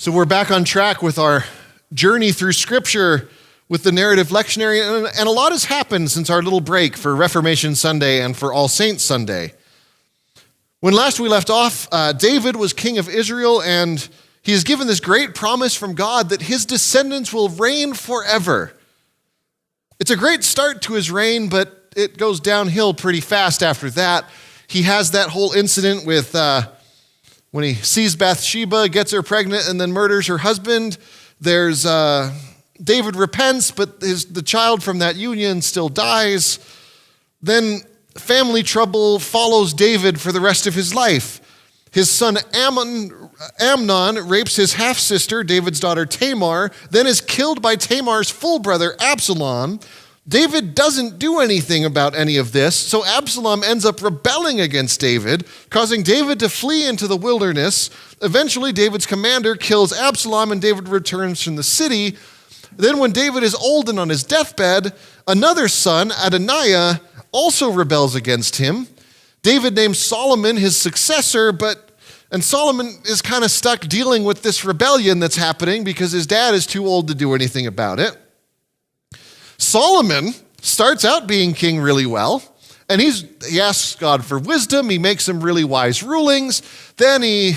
So we're back on track with our journey through Scripture with the narrative lectionary, and a lot has happened since our little break for Reformation Sunday and for All Saints Sunday. When last we left off, David was king of Israel, and he is given this great promise from God that his descendants will reign forever. It's a great start to his reign, but it goes downhill pretty fast after that. He has that whole incident with when he sees Bathsheba, gets her pregnant, and then murders her husband. There's David repents, but the child from that union still dies. Then family trouble follows David for the rest of his life. His son Amnon rapes his half-sister, David's daughter Tamar, then is killed by Tamar's full brother Absalom. David doesn't do anything about any of this, so Absalom ends up rebelling against David, causing David to flee into the wilderness. Eventually, David's commander kills Absalom, and David returns from the city. Then when David is old and on his deathbed, another son, Adoniah, also rebels against him. David names Solomon his successor, and Solomon is kind of stuck dealing with this rebellion that's happening because his dad is too old to do anything about it. Solomon starts out being king really well, and he asks God for wisdom. He makes some really wise rulings. Then he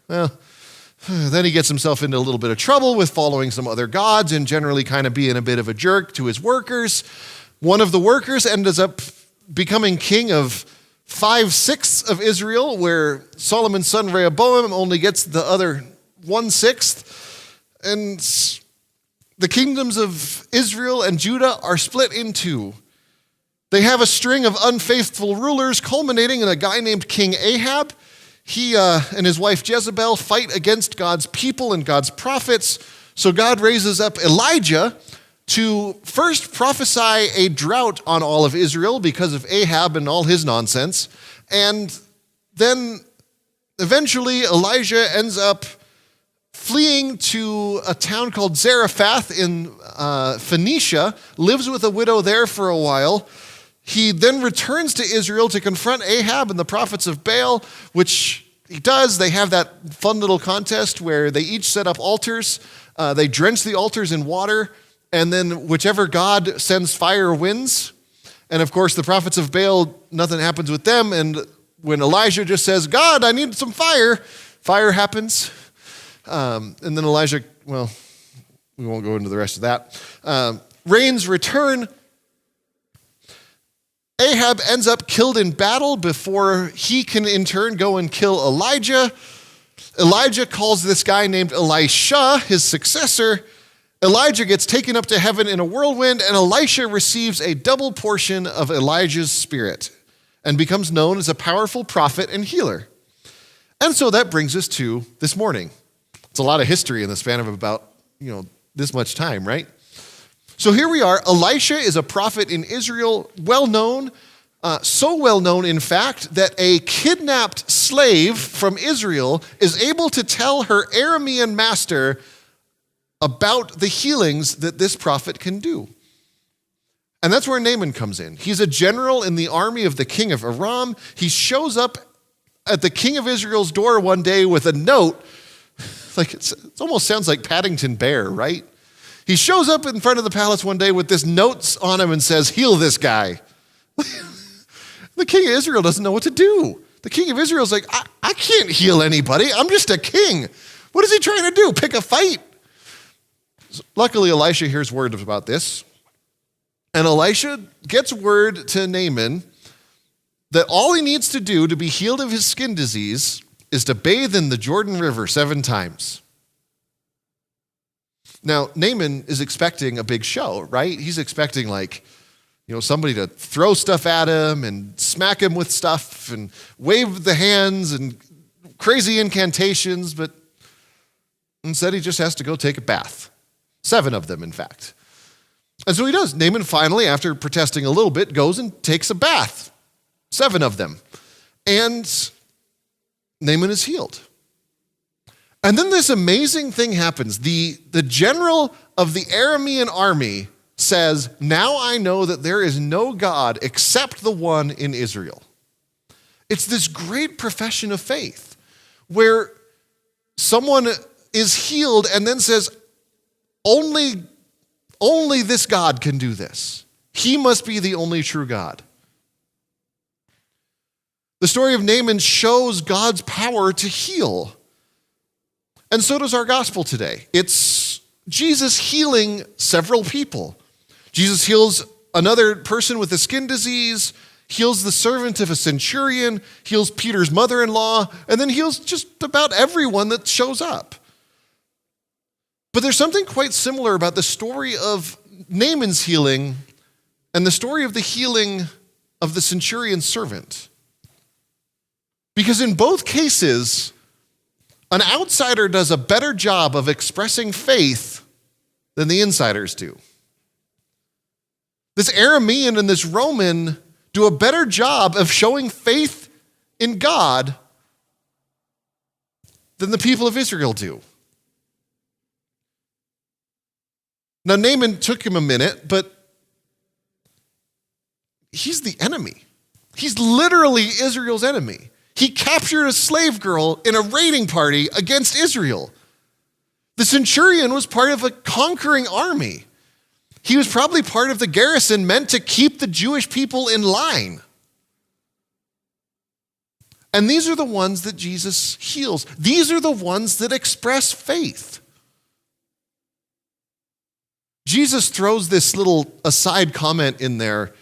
gets himself into a little bit of trouble with following some other gods and generally kind of being a bit of a jerk to his workers. One of the workers ends up becoming king of 5/6 of Israel, where Solomon's son Rehoboam only gets the other 1/6. And the kingdoms of Israel and Judah are split in two. They have a string of unfaithful rulers culminating in a guy named King Ahab. He and his wife Jezebel fight against God's people and God's prophets. So God raises up Elijah to first prophesy a drought on all of Israel because of Ahab and all his nonsense. And then eventually Elijah ends up fleeing to a town called Zarephath in Phoenicia, lives with a widow there for a while. He then returns to Israel to confront Ahab and the prophets of Baal, which he does. They have that fun little contest where they each set up altars. They drench the altars in water, and then whichever god sends fire wins. And of course, the prophets of Baal, nothing happens with them. And when Elijah just says, God, I need some fire, fire happens. And then Elijah, well, we won't go into the rest of that. Rains return. Ahab ends up killed in battle before he can in turn go and kill Elijah. Elijah calls this guy named Elisha his successor. Elijah gets taken up to heaven in a whirlwind, and Elisha receives a double portion of Elijah's spirit and becomes known as a powerful prophet and healer. And so that brings us to this morning. It's a lot of history in the span of about, this much time, right? So here we are. Elisha is a prophet in Israel, well known, so well known, in fact, that a kidnapped slave from Israel is able to tell her Aramean master about the healings that this prophet can do. And that's where Naaman comes in. He's a general in the army of the king of Aram. He shows up at the king of Israel's door one day with a note. Like it almost sounds like Paddington Bear, right? He shows up in front of the palace one day with this notes on him and says, heal this guy. The king of Israel doesn't know what to do. The king of Israel's like, I can't heal anybody. I'm just a king. What is he trying to do? Pick a fight? Luckily, Elisha hears word about this. And Elisha gets word to Naaman that all he needs to do to be healed of his skin disease is to bathe in the Jordan River 7 times. Now, Naaman is expecting a big show, right? He's expecting somebody to throw stuff at him and smack him with stuff and wave the hands and crazy incantations, but instead he just has to go take a bath. 7 of them, in fact. And so he does. Naaman finally, after protesting a little bit, goes and takes a bath. 7 of them. And Naaman is healed. And then this amazing thing happens. The general of the Aramean army says, now I know that there is no God except the one in Israel. It's this great profession of faith where someone is healed and then says, only this God can do this. He must be the only true God. The story of Naaman shows God's power to heal. And so does our gospel today. It's Jesus healing several people. Jesus heals another person with a skin disease, heals the servant of a centurion, heals Peter's mother-in-law, and then heals just about everyone that shows up. But there's something quite similar about the story of Naaman's healing and the story of the healing of the centurion's servant. Because in both cases, an outsider does a better job of expressing faith than the insiders do. This Aramean and this Roman do a better job of showing faith in God than the people of Israel do. Now, Naaman took him a minute, but he's the enemy. He's literally Israel's enemy. He captured a slave girl in a raiding party against Israel. The centurion was part of a conquering army. He was probably part of the garrison meant to keep the Jewish people in line. And these are the ones that Jesus heals. These are the ones that express faith. Jesus throws this little aside comment in there.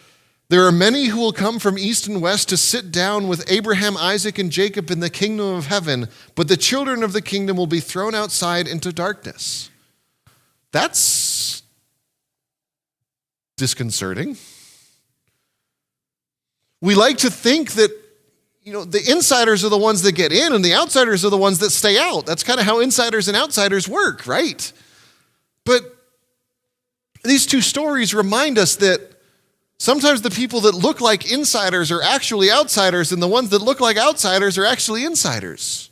There are many who will come from east and west to sit down with Abraham, Isaac, and Jacob in the kingdom of heaven, but the children of the kingdom will be thrown outside into darkness. That's disconcerting. We like to think that, the insiders are the ones that get in and the outsiders are the ones that stay out. That's kind of how insiders and outsiders work, right? But these two stories remind us that sometimes the people that look like insiders are actually outsiders, and the ones that look like outsiders are actually insiders.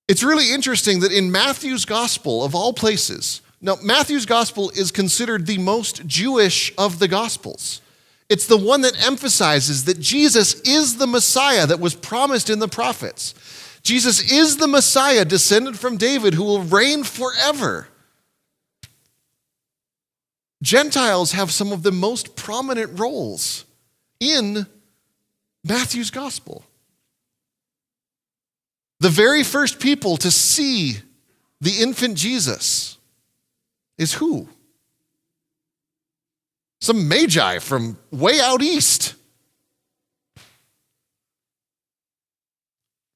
It's really interesting that in Matthew's gospel, of all places, now Matthew's gospel is considered the most Jewish of the gospels. It's the one that emphasizes that Jesus is the Messiah that was promised in the prophets. Jesus is the Messiah descended from David who will reign forever. Gentiles have some of the most prominent roles in Matthew's gospel. The very first people to see the infant Jesus is who? Some magi from way out east.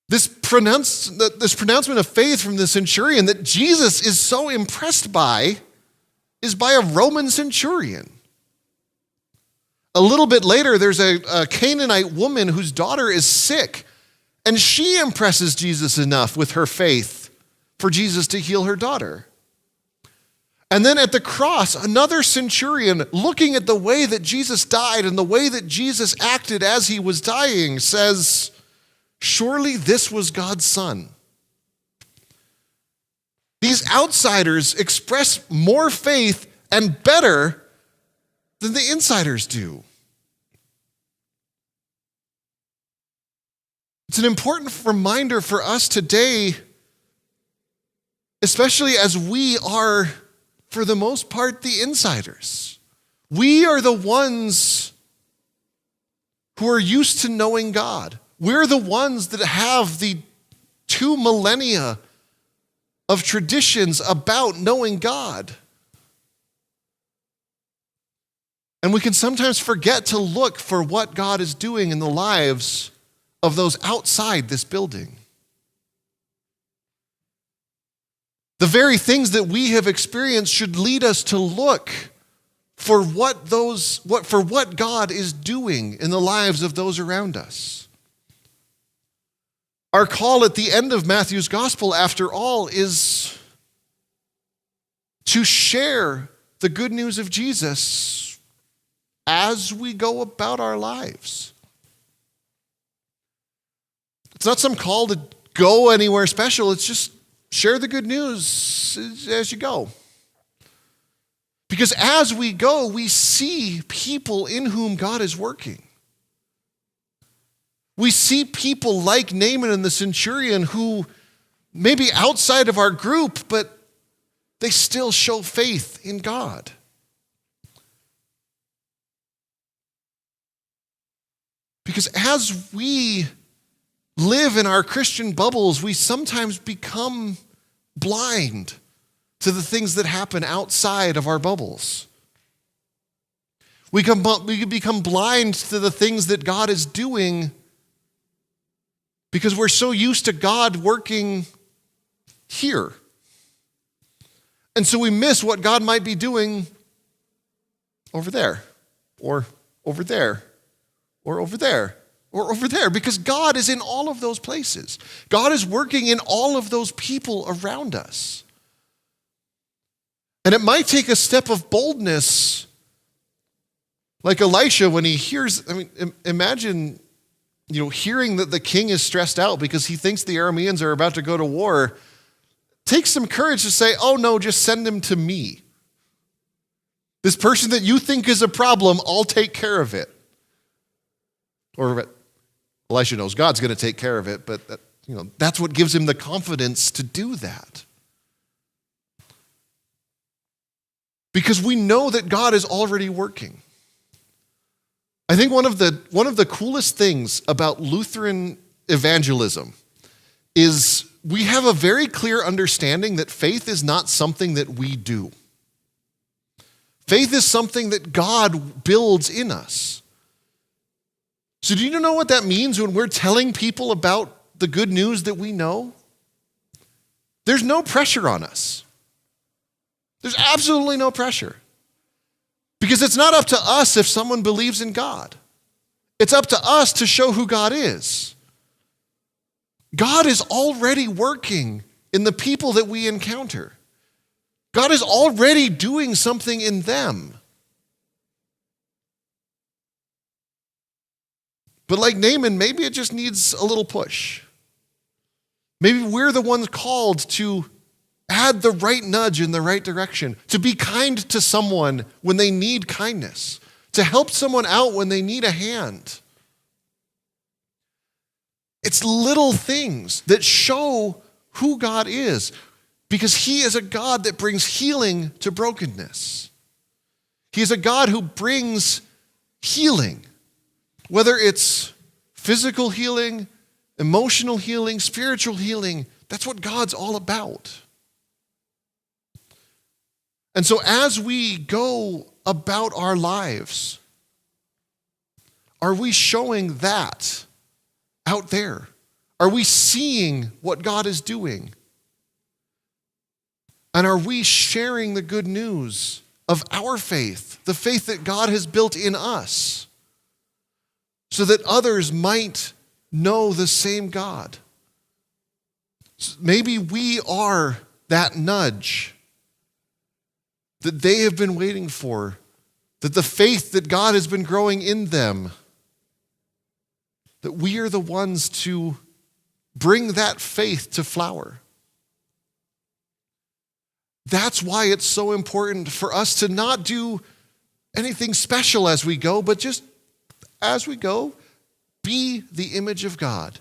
This pronouncement of faith from the centurion that Jesus is so impressed by is by a Roman centurion. A little bit later, there's a Canaanite woman whose daughter is sick, and she impresses Jesus enough with her faith for Jesus to heal her daughter. And then at the cross, another centurion, looking at the way that Jesus died and the way that Jesus acted as he was dying, says, "Surely this was God's Son." These outsiders express more faith and better than the insiders do. It's an important reminder for us today, especially as we are, for the most part, the insiders. We are the ones who are used to knowing God. We're the ones that have the 2 millennia of traditions about knowing God. And we can sometimes forget to look for what God is doing in the lives of those outside this building. The very things that we have experienced should lead us to look for what God is doing in the lives of those around us. Our call at the end of Matthew's gospel, after all, is to share the good news of Jesus as we go about our lives. It's not some call to go anywhere special. It's just share the good news as you go. Because as we go, we see people in whom God is working. We see people like Naaman and the centurion who maybe outside of our group, but they still show faith in God. Because as we live in our Christian bubbles, we sometimes become blind to the things that happen outside of our bubbles. We become blind to the things that God is doing because we're so used to God working here. And so we miss what God might be doing over there, or over there, or over there, or over there, because God is in all of those places. God is working in all of those people around us. And it might take a step of boldness, like Elisha when he hears, imagine, hearing that the king is stressed out because he thinks the Arameans are about to go to war. Take some courage to say, oh no, just send him to me. This person that you think is a problem, I'll take care of it. Or Elisha knows God's going to take care of it, but that's what gives him the confidence to do that. Because we know that God is already working. I think one of the coolest things about Lutheran evangelism is we have a very clear understanding that faith is not something that we do. Faith is something that God builds in us. So do you know what that means when we're telling people about the good news that we know? There's no pressure on us. There's absolutely no pressure. Because it's not up to us if someone believes in God. It's up to us to show who God is. God is already working in the people that we encounter. God is already doing something in them. But like Naaman, maybe it just needs a little push. Maybe we're the ones called to add the right nudge in the right direction, to be kind to someone when they need kindness, to help someone out when they need a hand. It's little things that show who God is, because he is a God that brings healing to brokenness. He is a God who brings healing, whether it's physical healing, emotional healing, spiritual healing. That's what God's all about. And so as we go about our lives, are we showing that out there? Are we seeing what God is doing? And are we sharing the good news of our faith, the faith that God has built in us, so that others might know the same God? Maybe we are that nudge that they have been waiting for, that the faith that God has been growing in them, that we are the ones to bring that faith to flower. That's why it's so important for us to not do anything special as we go, but just as we go, be the image of God,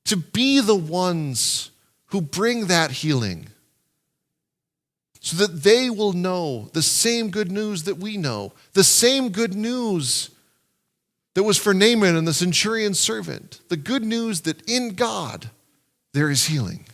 to be the ones who bring that healing, so that they will know the same good news that we know, the same good news that was for Naaman and the centurion's servant, the good news that in God there is healing.